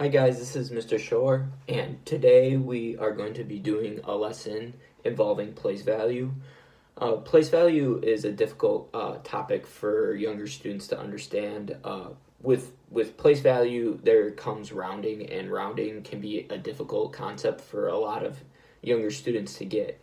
Hi guys, this is Mr. Shore, and today we are going to be doing a lesson involving place value. Place value is a difficult topic for younger students to understand. With place value, there comes rounding, and rounding can be a difficult concept for a lot of younger students to get.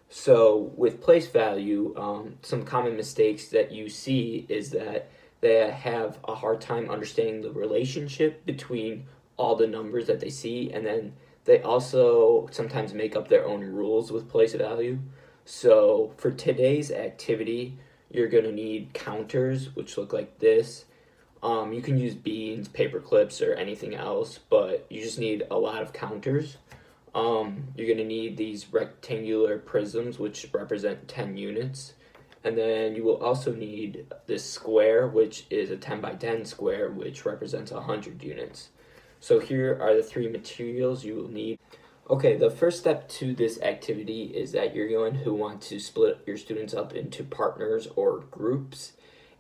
So with place value, some common mistakes that you see is that they have a hard time understanding the relationship between all the numbers that they see, and then they also sometimes make up their own rules with place value. So for today's activity, you're going to need counters, which look like this. You can use beans, paper clips, or anything else, but you just need a lot of counters. You're going to need these rectangular prisms, which represent 10 units. And then you will also need this square, which is a 10 by 10 square, which represents 100 units. So here are the three materials you will need. Okay, the first step to this activity is that you're going to want to split your students up into partners or groups,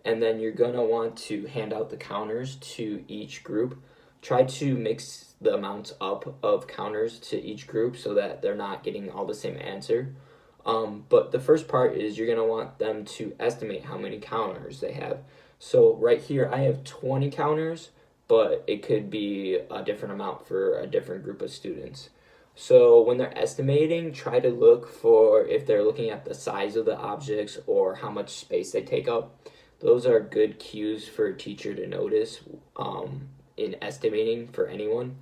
and then you're going to want to hand out the counters to each group. Try to mix the amounts up of counters to each group so that they're not getting all the same answer. But the first part is you're going to want them to estimate how many counters they have. So right here I have 20 counters, but it could be a different amount for a different group of students. So when they're estimating, try to look for if they're looking at the size of the objects or how much space they take up. Those are good cues for a teacher to notice in estimating for anyone.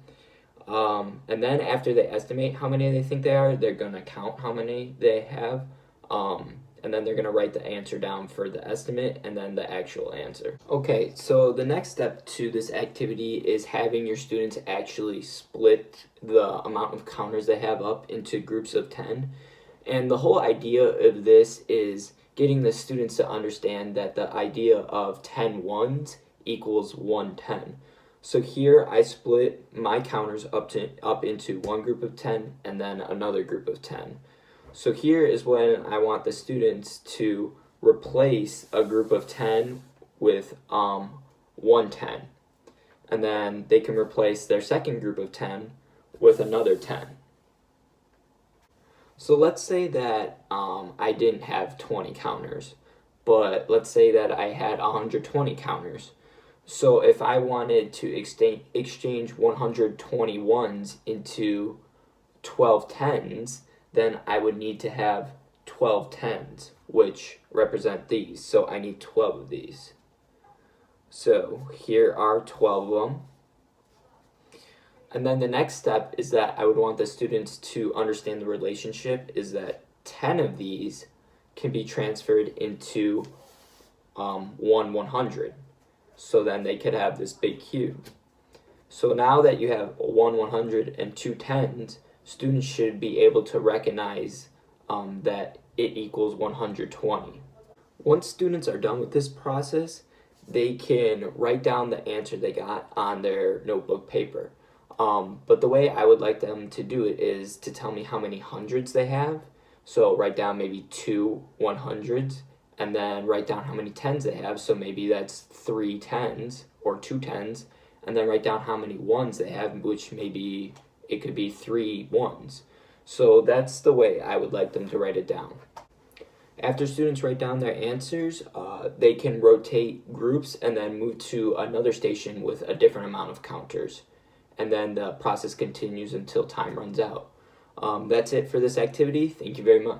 And then after they estimate how many they think they are, they're going to count how many they have. And then they're going to write the answer down for the estimate and then the actual answer. Okay, so the next step to this activity is having your students actually split the amount of counters they have up into groups of 10. And the whole idea of this is getting the students to understand that the idea of 10 ones equals 1 10. So here I split my counters up into one group of 10 and then another group of 10. So here is when I want the students to replace a group of 10 with 1 10. And then they can replace their second group of 10 with another 10. So let's say that I didn't have 20 counters, but let's say that I had 120 counters. So if I wanted to exchange 120 ones into 12 tens, then I would need to have 12 tens, which represent these. So I need 12 of these. So here are 12 of them. And then the next step is that I would want the students to understand the relationship is that 10 of these can be transferred into 100. So then they could have this big cube. So now that you have 100 and 2 tens, students should be able to recognize that it equals 120. Once students are done with this process, they can write down the answer they got on their notebook paper. But the way I would like them to do it is to tell me how many hundreds they have. So write down maybe 2 100s, and then write down how many tens they have. So maybe that's 3 tens or 2 tens, and then write down how many ones they have, which maybe it could be 3 ones. So that's the way I would like them to write it down. After students write down their answers, they can rotate groups and then move to another station with a different amount of counters. And then the process continues until time runs out. That's it for this activity. Thank you very much.